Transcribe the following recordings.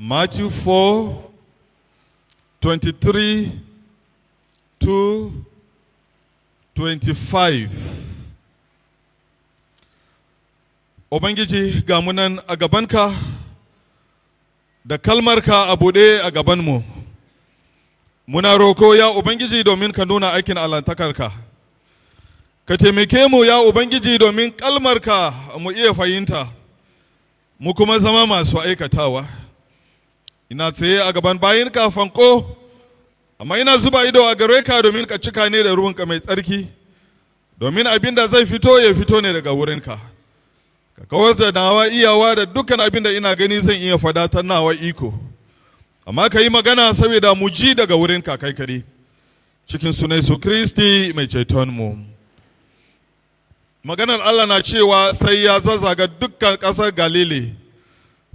Matthew 4, 23 to 25. Ubangiji ga munan a gabanka da kalmarka a buɗe a gabanmu. Muna roko ya Ubangiji domin ka nuna aikin allantakarka. Ka taimake mu ya Ubangiji domin kalmarka mu iya fahimta, mu kuma zama masu aikatawa. Ina tsaye a gaban bayinka fanko, amma ina zuba ido a gare ka domin ka cika ne da ruwanka mai tsarki, domin abin da zai fito ya fito ne daga wurinka. Ka kawar da nawa iyawa da dukkan abin da ina gani zan iya fadatar nawa iko. Amma ka yi magana saboda mu ji daga wurinka kai kare. Cikin sunan Yesu Kristi mai ceton mu. Maganar Allah na cewa sai ya zazzaga dukkan ƙasar Galili.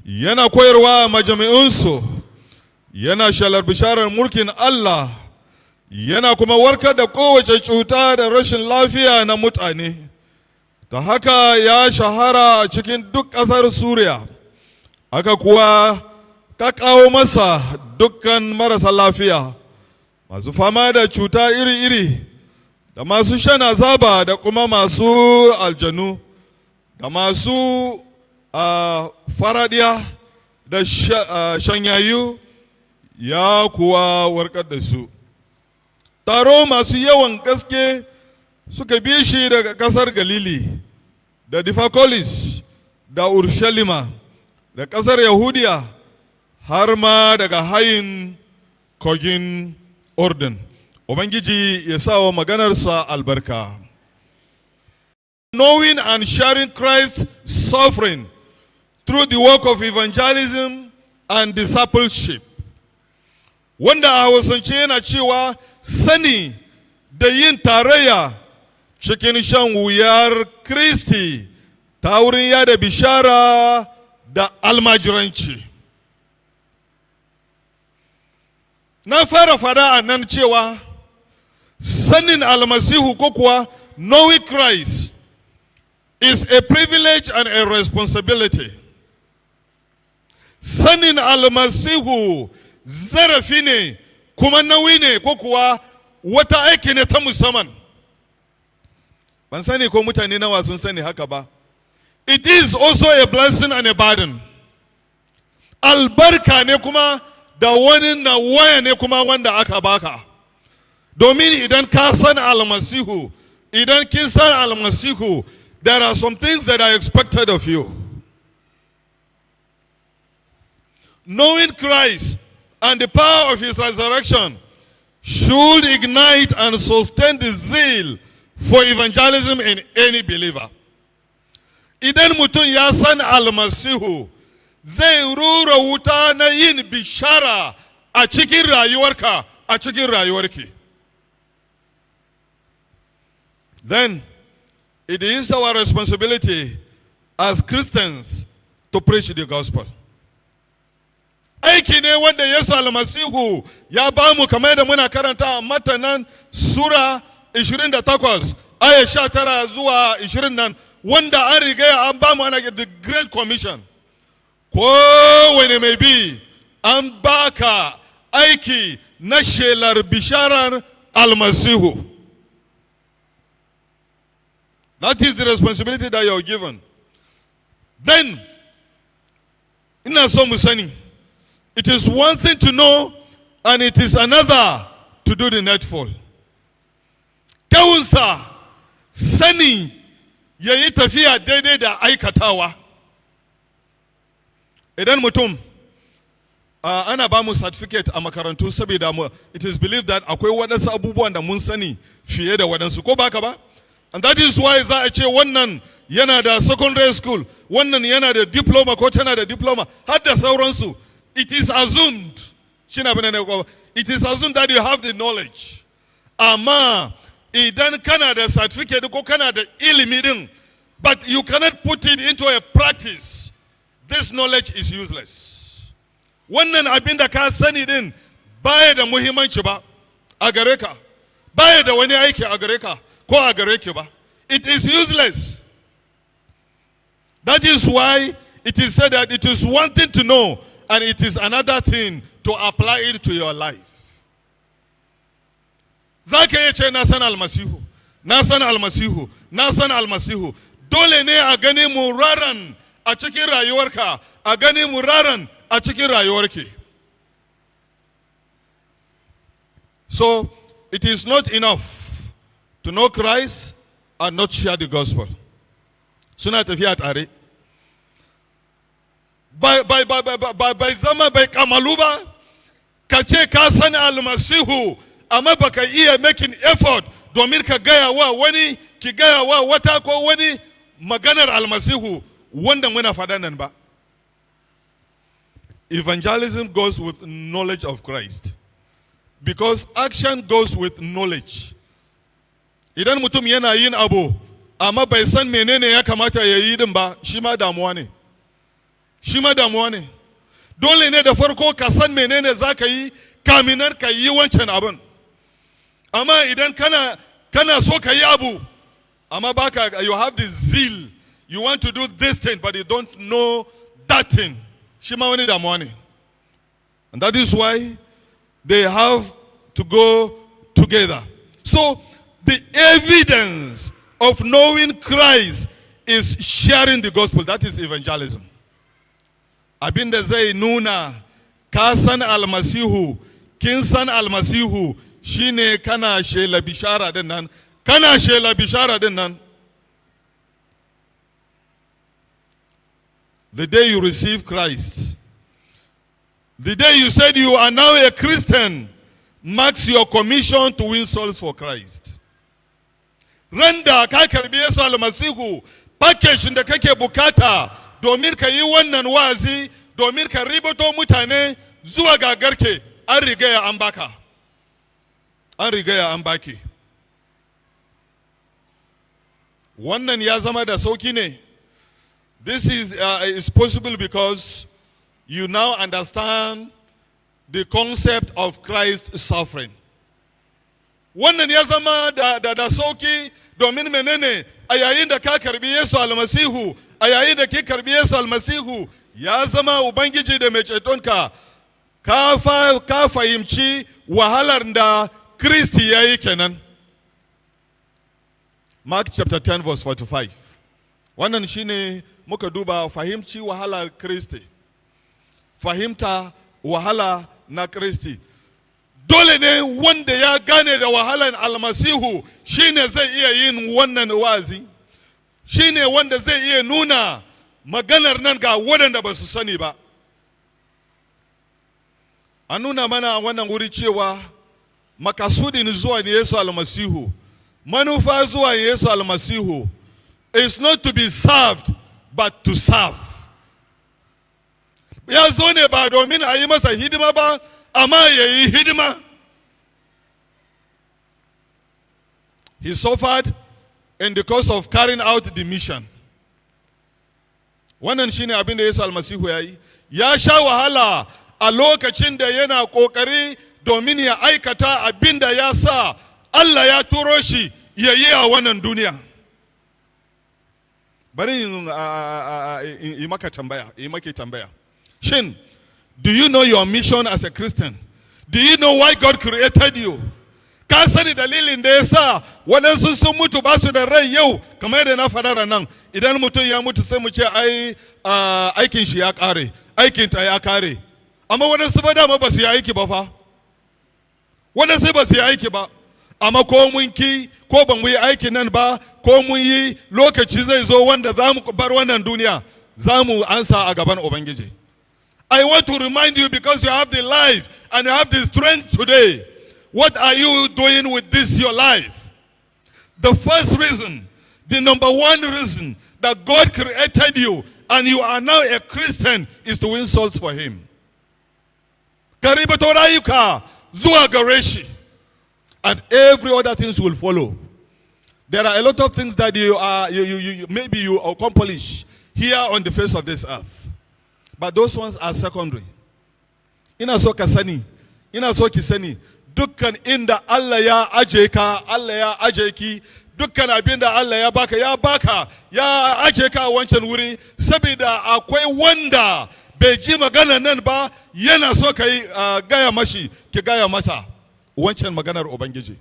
Yana koyarwa a majami'unsu, yana shalar bisharar mulkin Allah, yana kuma warkar da kowace cuta da rashin lafiya na mutane. Ta haka ya shahara a cikin duk ƙasar Suriya. Haka kuwa ka kawo masa dukkan marasa lafiya, masu fama da cuta iri-iri, da masu shan azaba da kuma masu aljanu, da masu faradiya da shanyayu, ya kuwa warkar da su. Taro masu yawan gaske suka bi shi daga ƙasar Galili, da Difakolis, da Urshalima, da ƙasar Yahudiya, har ma daga hayin kogin Urdun. Ubangiji ya sa wa maganarsa albarka. Knowing and sharing Christ's suffering through the work of evangelism and discipleship. Wanda a Hausance yana cewa sani da yin tarayya cikin shan wuyar Kristi ta wurin yada bishara da almajiranci. Na fara fada a nan cewa sanin almasihu ko kuwa knowing Christ is a privilege and a responsibility. Sanin almasihu zarafi ne kuma nauyi ne ko kuwa wata aiki ne ta musamman. Ban sani ko mutane nawa sun sani haka ba. It is also a blessing and a burden. Albarka ne kuma da wani na waya ne kuma wanda aka baka. Domin idan ka san almasihu, idan kin san almasihu, there are some things that are expected of you. Knowing Christ and the power of his resurrection should ignite and sustain the zeal for evangelism in any believer. Idan mutum ya san almasihu, zai rura wuta na yin bishara a cikin rayuwarka, a cikin rayuwarki. Then, it is our responsibility as Christians to preach the gospel. Aiki ne wanda Yesu almasihu ya ba mu kamar da muna karanta a Matanan Sura 28, aya 19 zuwa 20 nan, wanda an riga an ba mu ana the Great Commission. Kowane mai bi an baka aiki na shelar bisharar almasihu. That is the responsibility that you are given. Then, ina so mu sani, it is one thing to know and it is another to do the needful. Kawunsa sani ya yi tafiya daidai da aikatawa. Idan mutum ana ba mu certificate a makarantu saboda it is believed that akwai waɗansu abubuwan da mun sani fiye da waɗansu, ko baka ba? And that is why za a ce wannan yana da secondary school, wannan yana da diploma ko tana da diploma, har da sauransu. It is assumed, it is assumed that you have the knowledge. Amma idan kana da certificate ko kana da ilimi din, but you cannot put it into a practice, this knowledge is useless. Wannan abin da ka sani din baya da muhimmanci ba a gare ka, baya da wani aiki a gare ka ko a gare ki ba. It is useless. That is why it is said that it is one thing to know and it is another thing to apply it to your life. Za ka iya ce na san almasihu, na san almasihu, na san almasihu. Dole ne a gani muraran a cikin rayuwarka, a gani muraran a cikin rayuwarki. So, it is not enough to know Christ and not share the gospel. Suna tafiya tare. Bai zama bai kamalu ba, ka ce ka san almasihu, amma baka iya making effort domin ka gaya wa wani, ki gaya wa wata ko wani maganar almasihu wanda muna faɗa nan ba. Evangelism goes with knowledge of Christ. Because action goes with knowledge. Idan mutum yana yin abu, amma bai san menene ya kamata ya yi din ba, shi ma damuwa ne. Shi ma damuwa ne. Dole ne da farko ka san menene za ka yi, kaminar ka yi wancan abin. Amma idan kana so ka yi abu, amma baka, you have the zeal, you want to do this thing, but you don't know that thing. Shi ma wani damuwa ne. And that is why they have to go together. So, the evidence of knowing Christ is sharing the gospel. That is evangelism. Abinda zai nuna ka san almasihu, kin san almasihu, shine kana shela bishara din nan, kana shela bishara din nan. The day you receive Christ, the day you said you are now a Christian, marks your commission to win souls for Christ. Randa ka karbi Yesu almasihu, package da kake bukata domin ka yi wannan wazi, domin ka ribato mutane zuwa ga garke, an rigaya an baka. An rigaya an baki. Wannan ya zama da sauki ne. This is possible because you now understand the concept of Christ's suffering. Wannan ya zama da sauki domin menene a yayin da ka karbi Yesu almasihu, a yayin da ki karbi Yesu almasihu, ya zama ubangiji da mai cetonka, ka fahimci wahalar da Kristi ya yi kenan. Mark chapter 10 verse 45. Wannan shine muka duba fahimci wahalar Kristi. Fahimta wahala na Kristi. Dole ne wanda ya gane da wahalan almasihu shine zai iya yin wannan wazi. Shine wanda zai iya nuna maganar nan ga waɗanda ba su sani ba. An nuna mana wannan wuri cewa makasudin zuwa Yesu almasihu, manufa zuwa Yesu almasihu is not to be served but to serve. Ya zo ne ba domin a yi masa hidima ba, amma ya yi hidima. He suffered in the course of carrying out the mission. Wannan shine abin da Yesu almasihu ya yi. Ya sha wahala a lokacin da yana kokari domin ya aikata abin da ya sa Allah ya turo shi ya yi a wannan duniya. Bari yi maka tambaya. Shin, do you know your mission as a Christian? Do you know why God created you? Ka sani dalilin da ya sa waɗansu sun mutu ba su da rai yau, kamar yadda na faɗa nan, idan mutum ya mutu sai mu ce aikin shi ya ƙare, aikin ta ya ƙare. Amma waɗansu ba dama ba su yi aiki ba fa. Waɗansu ba su yi aiki ba. Amma ko mun ki, ko ban mu yi aikin nan ba, ko mun yi, lokaci zai zo wanda za mu bar wannan duniya, za mu ansa a gaban Ubangiji. I want to remind you, because you have the life and you have the strength today. What are you doing with this, your life? The first reason, the number one reason that God created you and you are now a Christian is to win souls for Him. Karibato rayuka zuwa gare shi, and every other things will follow. There are a lot of things that maybe you accomplish here on the face of this earth. But those ones are secondary. Ina so ka sani, ina so ki sani, dukkan inda Allah ya aje ka, Allah ya aje ki, dukkan abin da Allah ya baka, ya aje ka a wancan wuri, saboda akwai wanda bai ji magana nan ba yana so ka yi gaya mashi ki gaya mata wancan maganar Ubangiji.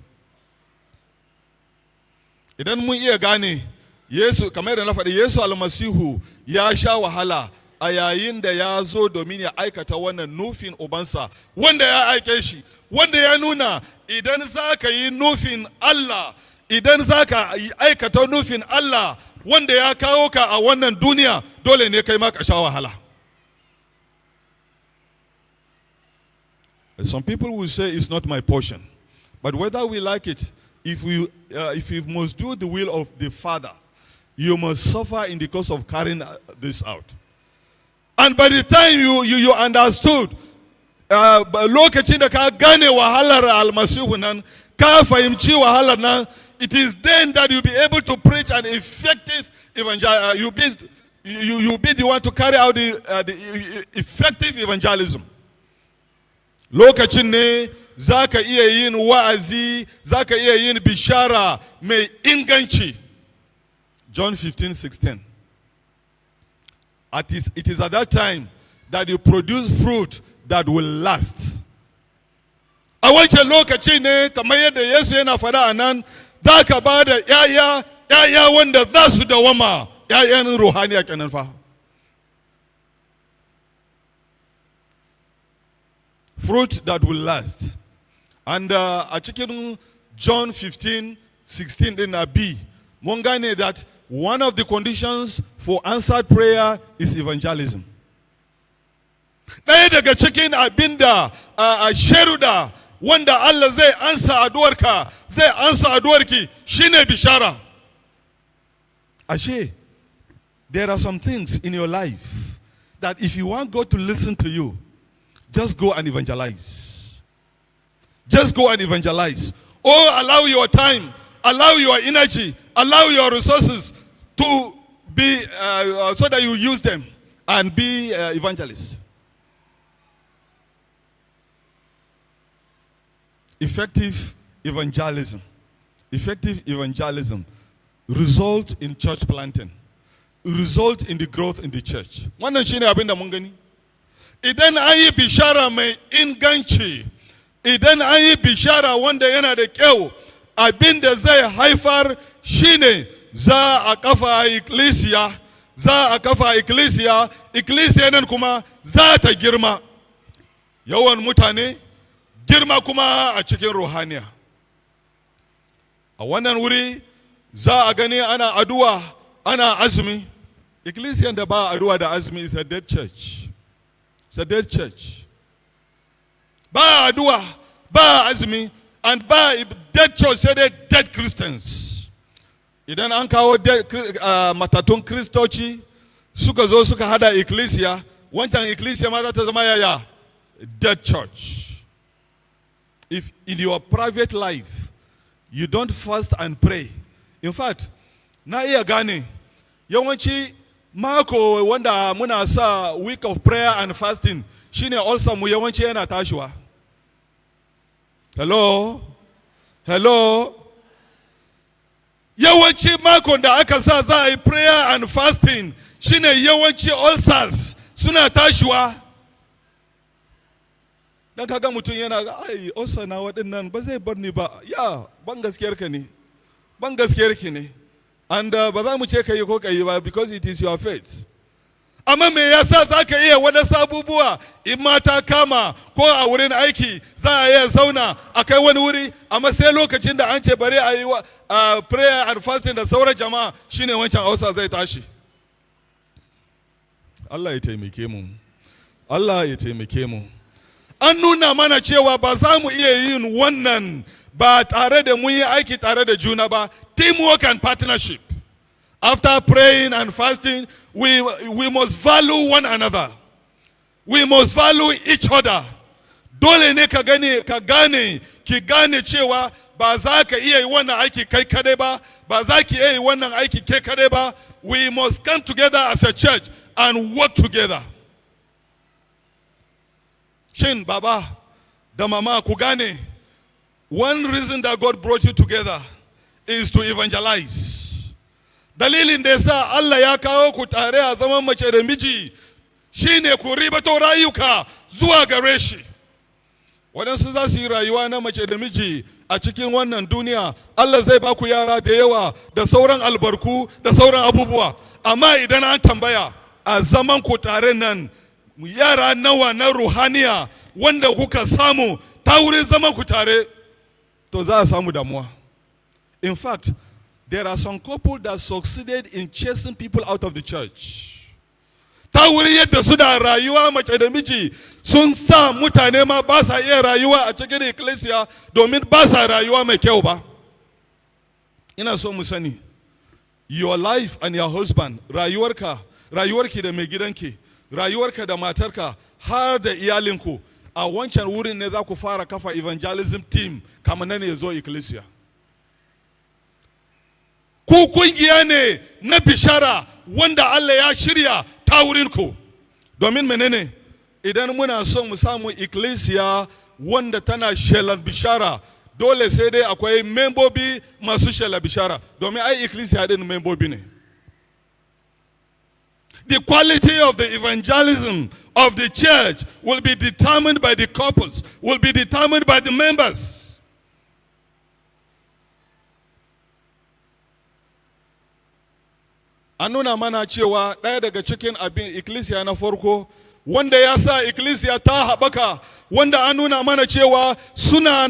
Idan mun iya gane Yesu, kamar da na faɗi, Yesu almasihu ya sha wahala a yayin da ya zo domin ya aikata wannan nufin ubansa wanda ya aike shi, wanda ya nuna idan za ka yi nufin Allah, idan za ka aikata nufin Allah wanda ya kawo ka a wannan duniya, dole ne kai ma ka sha wahala. Some people will say it's not my portion, but whether we like it, if you must do the will of the Father, you must suffer in the course of carrying this out. And by the time you understood, lokacin da ka gane wahalar almasihu nan, ka fahimci wahalar nan, it is then that you'll be able to preach an effective evangelism. You'll be the one to carry out the effective evangelism. Lokacin ne za ka iya yin wa'azi, za ka iya yin bishara mai inganci. John 15:16. It is at that time that you produce fruit that will last. A wancan lokaci ne, kamar yadda Yesu yana faɗa a nan, za ka ba da ‘ya'ya wanda za su dawama, ‘ya'yan ruhaniya kenan fa. Fruit that will last. And a cikin John 15:16 din na B, mun gane that one of the conditions for answered prayer is evangelism. Ɗaya daga cikin abinda sharuda wanda Allah zai ansa addu'arka, zai ansa addu'arki shine bishara. Ashe, there are some things in your life that if you want God to listen to you, just go and evangelize. Just go and evangelize. Or allow your time, allow your energy, allow your resources to be, so that you use them and be evangelists. Effective evangelism. Effective evangelism result in church planting. Result in the growth in the church. Wannan shine abin da mun gani. Idan an yi bishara mai inganci, idan an yi bishara wanda yana da kyau, abin da zai haifar shine za a kafa ikkilisiya, za a kafa ikkilisiya, ikkilisiya nan kuma za ta girma. Yawan mutane, girma kuma a cikin ruhaniya. A wannan wuri za a gani ana addu'a, ana azumi. Ikkilisiyan da ba addu'a da azumi is a dead church. It's a dead church. Ba addu'a, ba azumi, and ba dead church sai dai dead Christians. Idan an kawo matatun Kristoci suka zo suka hada ikkilisiya, wancan ikkilisiya ma za ta zama yaya? Dead church. If in your private life you don't fast and pray, in fact, na iya gane yawanci mako wanda muna sa week of prayer and fasting shine also mu yawanci yana tashiwa. Hello? Yawanci makon da aka sa za a yi prayer and fasting shine yawanci ulcers suna tashiwa. Dan kaga mutum yana ai ulcer na waɗannan ba zai bar ni ba. Ya, ban gaskiyarka ne. Ban gaskiyarki ne. And ba za mu ce ka yi ko ka yi ba because it is your faith. Amma me yasa za ka iya waɗansu abubuwa in mata kama ko a wurin aiki za a iya zauna a kai wani wuri, amma sai lokacin da an ce bari a yi prayer and fasting da sauran jama'a shine wancan hausa zai tashi. Allah ya taimake mu. Allah ya taimake mu. An nuna mana cewa ba za mu iya yin wannan ba tare da mun yi aiki tare da juna ba. Teamwork and partnership. After praying and fasting, we must value one another. We must value each other. Dole ne ka gane, ki gane cewa ba za ka iya yi wannan aiki kai kadai ba, ba za ki iya yi wannan aiki kai kadai ba. We must come together as a church and work together. Shin baba da mama ku gane, one reason that God brought you together is to evangelize. Dalilin da yasa Allah ya kawo ku tare a zaman mace da miji shine ku ribato rayuka zuwa gare shi. Waɗansu za su yi rayuwa na mace da miji a cikin wannan duniya, Allah zai ba ku yara da yawa da sauran albarku da sauran abubuwa, amma idan an tambaya a zaman ku tare nan yara nawa na ruhaniya wanda kuka samu ta wurin zaman ku tare, to za a samu damuwa. In fact, there are some couples that succeeded in chasing people out of the church. Ta wurin yadda suna rayuwa mace da miji sun sa mutane ma ba sa iya rayuwa a cikin ecclesia domin ba sa rayuwa mai kyau ba. Ina so mu sani, your life and your husband, rayuwarki da mai gidanki, rayuwarka da matarka har da iyalinku, a wancan wurin ne za ku fara kafa evangelism team kamar nan ya zo ecclesia. Ku kungiya ne na bishara wanda Allah ya shirya ta wurinku. Domin menene? Idan muna son mu samu ecclesia wanda tana shelar bishara, dole sai dai akwai membobi masu shelar bishara. Domin ai ecclesia din membobi ne. The quality of the evangelism of the church will be determined by the couples, will be determined by the members. An nuna mana cewa ɗaya daga cikin abin ikkilisiya na farko wanda ya sa ikkilisiya ta haɓaka, wanda an nuna mana cewa suna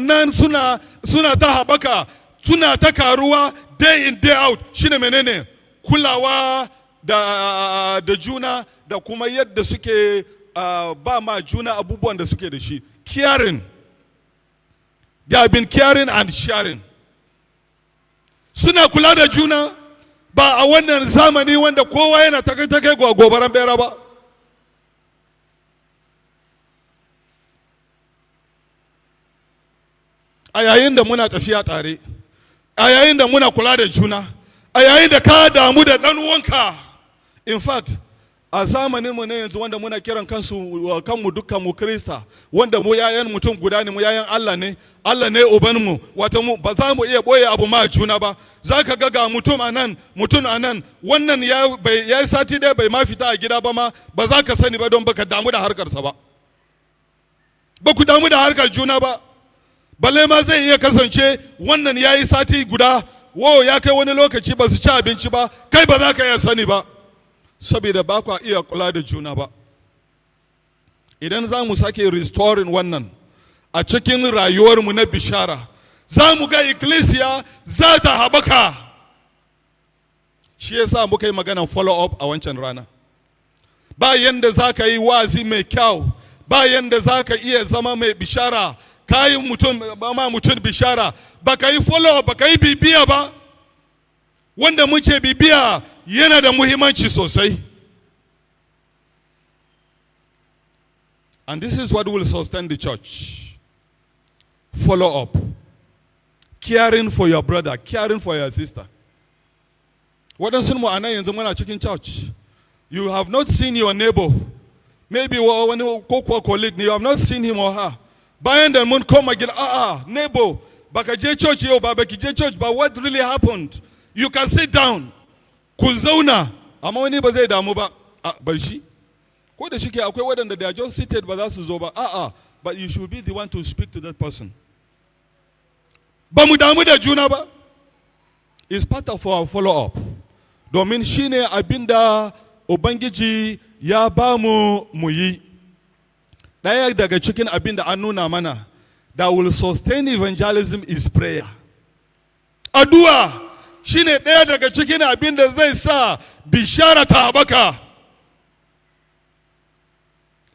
ta haɓaka, suna ta karuwa day in day out, shine menene? Kulawa da juna da kuma yadda suke ba ma juna abubuwan da suke da shi. Caring. They have been caring and sharing. Suna kula da juna. Ba a wannan zamani wanda kowa yana take gobaran bera ba. A yayin da muna tafiya tare, a yayin da muna kula da juna, a yayin da ka damu da ɗan uwanka. In fact, a zamanin mu ne yanzu wanda muna kiran kanmu dukkan mu Krista, wanda mu yayan mutum guda ne, mu yayan Allah ne uban mu, wato mu ba za mu iya boye abu ma juna ba. Zaka ga mutum anan wannan ya sati dai bai ma fita a gida ba ma, ba za ka sani ba don baka damu da harkarsa ba, ba ku damu da harkar juna ba. Balle ma zai iya kasance wannan ya yi sati guda, ya kai wani lokaci ba su ci abinci ba, kai ba za ka iya sani ba, saboda ba ku iya kula da juna ba. Idan za mu sake restoring wannan a cikin rayuwarmu na bishara, za mu ga ecclesia za ta haɓaka. Shi yasa muka yi maganan follow up a wancan rana. Ba yanda za ka yi wazi mai kyau, ba yanda za ka iya zama mai bishara, ka yi mutum bishara, ba ka yi follow up, ba ka yi bibiya ba. Wanda mun ce bibiya yana da muhimmanci sosai. And this is what will sustain the church. Follow up. Caring for your brother, caring for your sister. Waɗansu mu anan yanzu muna cikin church. You have not seen your neighbor. Maybe wani ko colleague, you have not seen him or her. Bayan da mun koma gida, neighbor, baka je church yau ba, baki je church ba, what really happened? You can sit down. Ku zauna, amma wani ba zai damu ba. Bar shi. Ko da shike akwai waɗanda they are just seated ba za su zo ba. But you should be the one to speak to that person. Ba mu damu da juna ba. It's part of our follow up. Domin shine abinda Ubangiji ya ba mu yi. Ɗaya daga cikin abinda an nuna mana that will sustain evangelism is prayer. Addu'a shine ɗaya daga cikin abin da zai sa bishara ta haɓaka.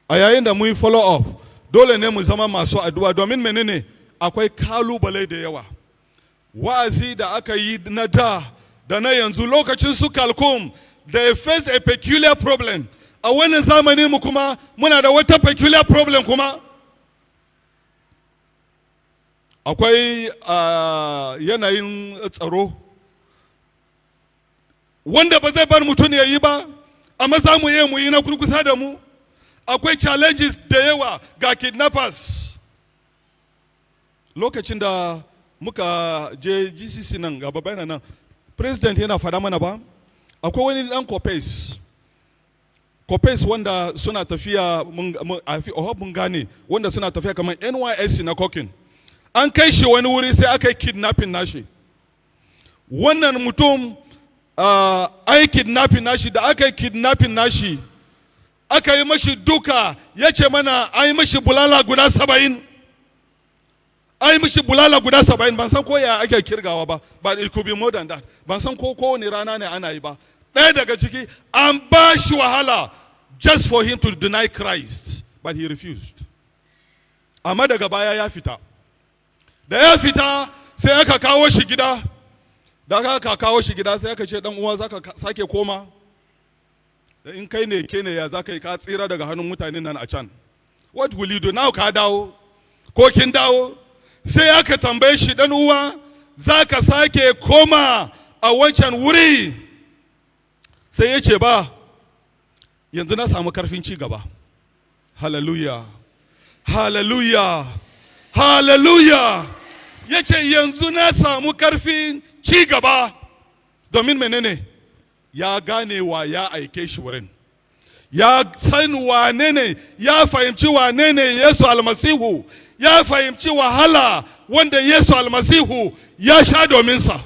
A yayin da mun follow up, dole ne mu zama masu addu'a, domin menene? Akwai kalubale da yawa. Wa'azi da aka yi na da na yanzu, lokacin su Kalkum, they faced a peculiar problem. A wannan zamani mu kuma muna da wata peculiar problem kuma. Akwai yanayin tsaro wanda ba zai bar mutum ya yi ba, amma za mu yi na kurkusa da mu. Akwai challenges da yawa ga kidnappers. Lokacin da muka je GCC nan gaba bayan nan, president yana fada mana ba, akwai wani dan Copes copays wanda suna tafiya mun gane wanda suna tafiya kamar NYSC na COCIN. An kai shi wani wuri sai aka yi kidnapping nashi. Wannan mutum ai kidnapping nashi, da aka yi kidnapping nashi aka yi mashi duka, ya ce mana ai mashi bulala guda 70. Ai mashi bulala guda 70, ban san ko ya ake kirgawa ba, but it could be more than that. Ban san ko kowane rana ne ana yi ba. Ɗaya daga ciki an ba shi wahala just for him to deny Christ, but he refused. Amma daga baya ya fita. Da ya fita sai aka kawo shi gida. Da aka kawo shi gida sai aka ce dan uwa zaka sake koma. In kai ne ke ne ya zaka yi ka tsira daga hannun mutanen nan a can. What will you do now? Ka dawo ko kin dawo? Sai aka tambaye shi dan uwa zaka sake koma a wancan wuri? Sai ya ce ba, yanzu na samu karfin ci gaba. Hallelujah, hallelujah, hallelujah. Ya ce yanzu na samu karfin ci gaba. Domin menene? Ya gane wa ya aike shi wurin. Ya san wane ne, ya fahimci wane ne Yesu almasihu, ya fahimci wahala wanda Yesu almasihu ya sha domin sa.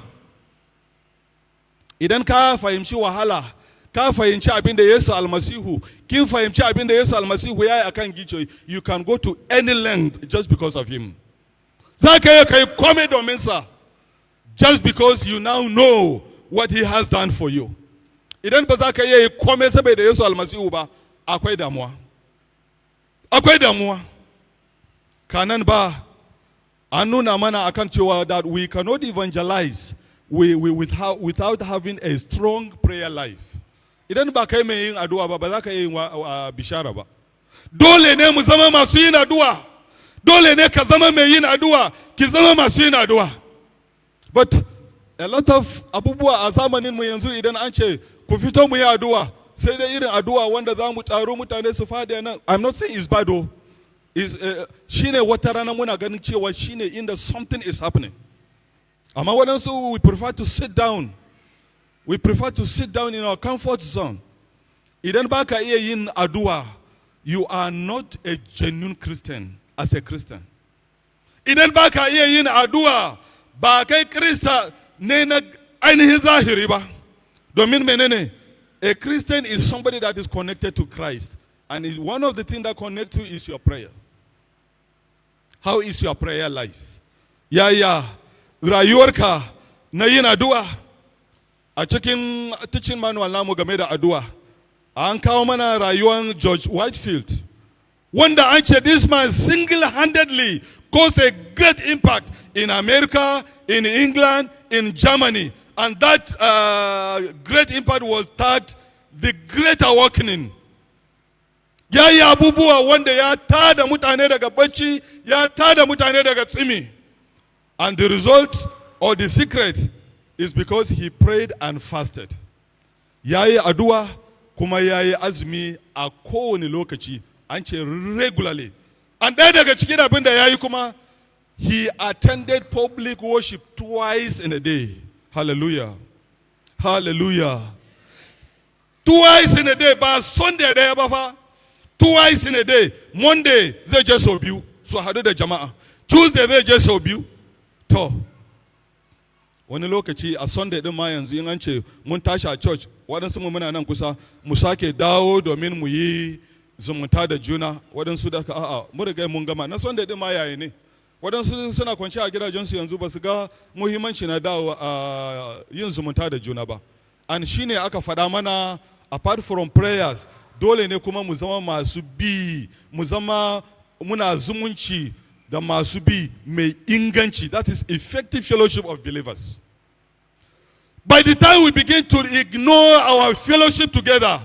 Idan ka fahimci wahala, ka fahimci abin da Yesu almasihu, kin fahimci abin da Yesu almasihu ya yi akan gicho, you can go to any length just because of him. Za ka yi kai kome domin sa, just because you now know what he has done for you. Idan ba za ka yi kome saboda Yesu almasihu ba, akwai damuwa. Akwai damuwa. Kanan ba, an nuna mana akan cewa that we cannot evangelize without having a strong prayer life. Idan ba kai mai yin addu'a ba, ba za ka yi bishara ba. Dole ne mu zama masu yin addu'a. Dole ne ka zama mai yin addu'a, ki zama masu yin addu'a. But a lot of abubuwa a zamanin mu yanzu idan an ce ku fito mu yi addu'a, sai dai irin addu'a wanda za mu taro mutane su fadi nan. I'm not saying it's bad though. Shine wata rana muna ganin cewa shine inda something is happening. Amma waɗansu we prefer to sit down. We prefer to sit down in our comfort zone. Idan ba ka iya yin addu'a, you are not a genuine Christian as a Christian. Idan ba ka iya yin addu'a, ba kai Kirista ne na ainihin zahiri ba. Domin menene? A Christian is somebody that is connected to Christ. And one of the things that connect you is your prayer. How is your prayer life? Ya rayuwarka na yin addu'a. A cikin teaching manual namu game da addu'a, an kawo mana rayuwar George Whitefield, wanda an ce this man single-handedly caused a great impact in America, in England, in Germany. And that great impact was that the Great Awakening. Ya yi abubuwa wanda ya tada mutane daga bacci, ya tada mutane daga tsimi. And the result or the secret is because he prayed and fasted. Ya yi addu'a kuma ya yi azumi a kowane lokaci, an ce regularly. And ɗaya daga cikin abin da ya yi kuma, he attended public worship twice in a day. Hallelujah. Hallelujah. Twice in a day, ba Sunday ɗaya ba fa. Twice in a day. Monday zai je sau biyu su haɗu da jama'a. Tuesday zai je sau biyu. To, wani lokaci a Sunday din ma yanzu in an ce mun tashi a church, waɗansu mu muna nan kusa, mu sake dawo domin mu yi zumunta da juna. Waɗansu da a'a, mu riga mun gama. Na Sunday din ma yayi ne. Waɗansu suna kwanci a gidajensu yanzu ba su ga muhimmanci na dawo a yin zumunta da juna ba. And shine aka faɗa mana, apart from prayers, dole ne kuma mu zama masu bi, mu zama muna zumunci da masu bi mai inganci. That is effective fellowship of believers. By the time we begin to ignore our fellowship together,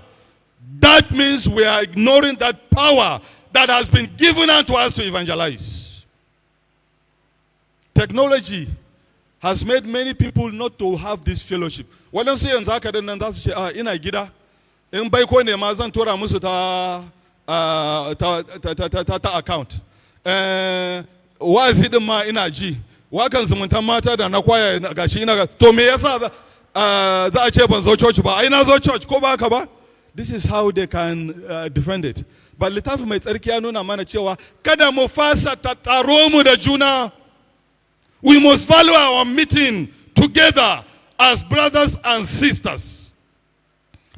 that means we are ignoring that power that has been given unto us to evangelize. Technology has made many people not to have this fellowship. Waɗansu yanzu haka din nan za su ce, ina gida, in bai ko ne ma zan tura musu ta account. Wa'azi din ma ina ji, wakan zumuntan mata da na kwaya gashi ina ga, to me yasa za a ce ban zo church ba? Ai na zo church ko ba haka ba? This is how they can defend it. But littafi mai tsarki ya nuna mana cewa kada mu fasa tattaro mu da juna. We must value our meeting together as brothers and sisters.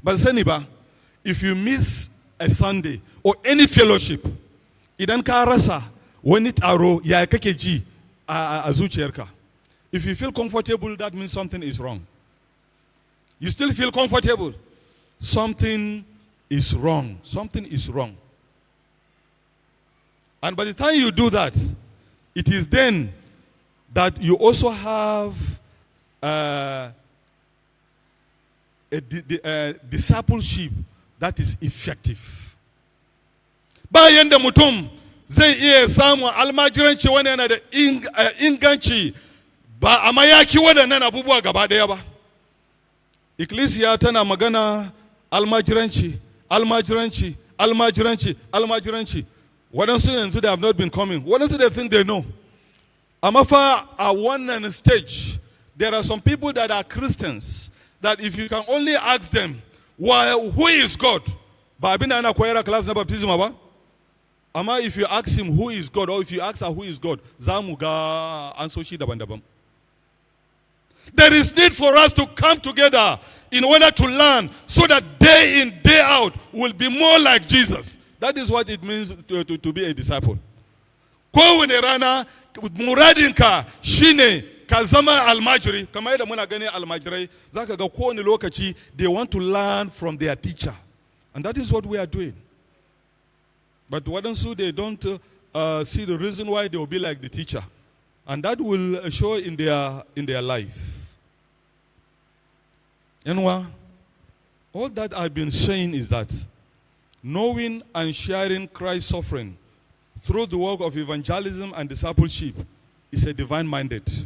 But sani ba, if you miss a Sunday or any fellowship, idan ka rasa wani taro ya kake ji a zuciyarka. If you feel comfortable, that means something is wrong. You still feel comfortable, something is wrong. Something is wrong. And by the time you do that, it is then that you also have a discipleship that is effective. Bayan da mutum zai iya samun almajiranci wanda yana da inganci ba a mayaki waɗannan abubuwa gaba ɗaya ba. Ecclesia tana magana almajiranci. Waɗansu yanzu they have not been coming. Waɗansu they think they know. Amma fa at one stage, there are some people that are Christians that if you can only ask them, who is God? Ba abin da ana koyar class na baptism ba? Amma if you ask him who is God, or if you ask her who is God, za mu ga ansoshi daban-daban. There is need for us to come together in order to learn so that day in, day out will be more like Jesus. That is what it means to be a disciple. Kowane rana muradinka shine ka zama almajiri. Kamar yadda muna gani almajirai, zaka ga kowane lokaci they want to learn from their teacher. And that is what we are doing. But waɗansu they don't see the reason why they will be like the teacher. And that will show in their life. And all that I've been saying is that knowing and sharing Christ's suffering through the work of evangelism and discipleship is a divine mandate.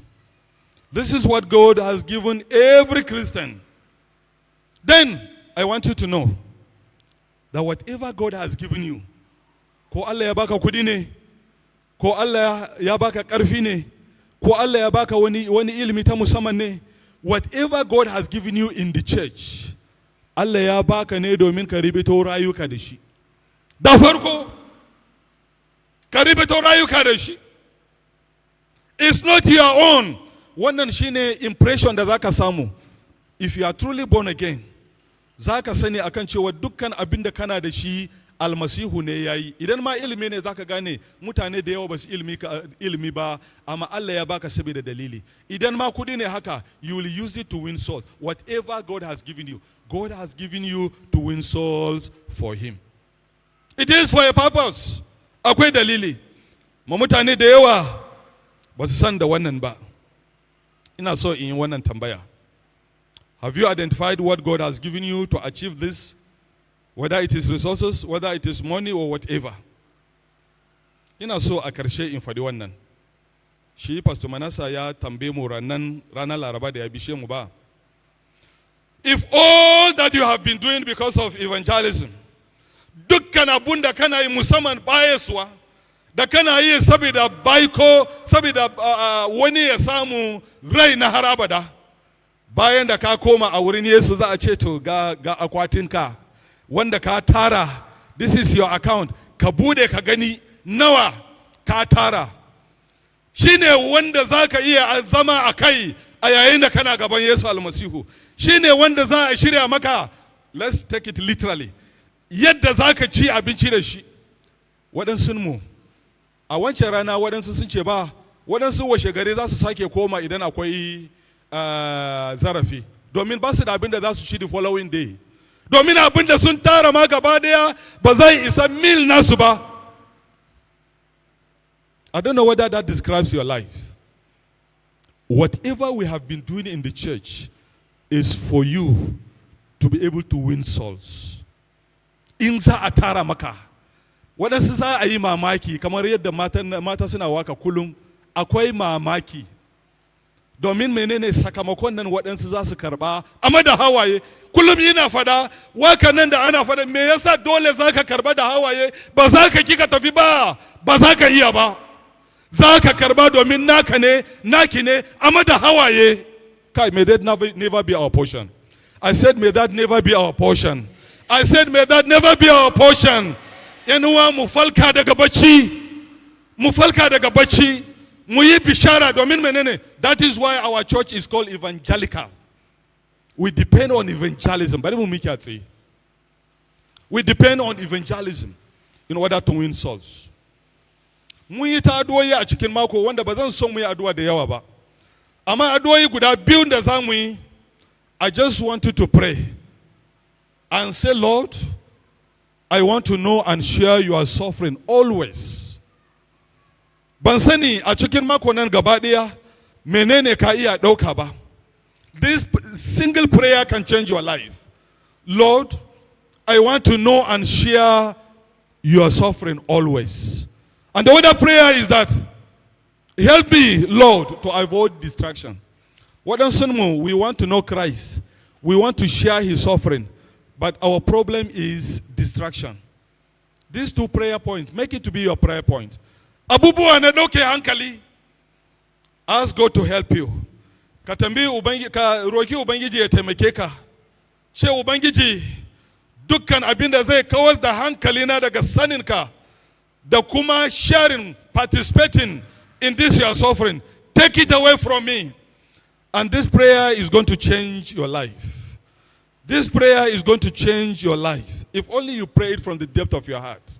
This is what God has given every Christian. Then I want you to know that whatever God has given you, ko Allah ya baka kudi ne, ko Allah ya baka karfi ne, ko Allah ya baka wani ilimi ta musamman ne, whatever God has given you in the church, Allah ya baka ne domin ka ribito rayuka da shi. Da farko, ka ribito rayuka da shi. It's not your own. Wannan shine impression da zaka samu. If you are truly born again, zaka sani akan cewa dukkan abin da kana da shi almasihu ne yayi. Idan ma ilimi ne zaka gane mutane da yawa ba su ilimi ba, amma Allah ya baka saboda dalili. Idan ma kudi ne haka, you will use it to win souls. Whatever God has given you, God has given you to win souls for Him. It is for a purpose. Akwai dalili. Ma mutane da yawa ba su san da wannan ba. Ina so in yi wannan tambaya. Have you identified what God has given you to achieve this? Whether it is resources, whether it is money or whatever. Ina so a karshe in faɗi wannan. Shi Pastor Manasa ya tambaye mu ranar Laraba da ya bishe mu ba. If all that you have been doing because of evangelism, dukkan abun da kana yi musamman bayaswa, da kana yi saboda baiko, saboda wani ya samu rai na har abada, bayan da ka koma a wurin Yesu za a ce to ga akwatinka wanda ka tara, this is your account, ka bude ka gani nawa ka tara. Shine wanda za ka iya zama a kai a yayin da kana gaban Yesu almasihu. Shine wanda za a shirya maka, let's take it literally, yadda za ka ci abinci da shi. Waɗansu mu a wancan rana waɗansu sun ce ba, waɗansu washe gari za su sake koma idan akwai zarafi, domin ba su da abin da za su ci the following day. Domin abin da sun tara ma gaba daya ba zai isa mil nasu ba. I don't know whether that describes your life. Whatever we have been doing in the church is for you to be able to win souls. In za a tara maka, waɗansu za a yi mamaki kamar yadda mata suna waka kullum, akwai mamaki. Domin menene sakamakon nan waɗansu za su karɓa, amma da hawaye. Kullum ina fada, waka nan da ana fada, me yasa dole za ka karɓa da hawaye, ba za ka kika tafi ba, ba za ka iya ba. Za ka karɓa domin naka ne, naki ne, amma da hawaye. May that never be our portion. I said may that never be our portion. I said, may that never be our portion. Yanuwa mu falka daga bacci. Mu falka daga bacci. Mu yi bishara domin menene? That is why our church is called evangelical. We depend on evangelism. Bari mu miki a tsaye. We depend on evangelism in order to win souls. Mun yi ta addu'o'i a cikin mako wanda ba zan son mu yi addu'a da yawa ba. Amma addu'o'i guda biyun da za mu yi, I just want you to pray and say, Lord, I want to know and share your suffering always. Ban sani a cikin mako nan gaba ɗaya menene ka iya ɗauka ba. This single prayer can change your life. Lord, I want to know and share your suffering always. And the other prayer is that, help me, Lord, to avoid distraction. We want to know Christ. We want to share his suffering. But our problem is distraction. These 2 prayer points, make it to be your prayer point. Abubuwa na doke hankali. Ask God to help you. Ka roki Ubangiji ya taimake ka. Ce Ubangiji, dukkan abin da zai kawar da hankali na daga saninka da kuma sharing, participating in this your suffering. Take it away from me. And this prayer is going to change your life. This prayer is going to change your life. If only you pray it from the depth of your heart.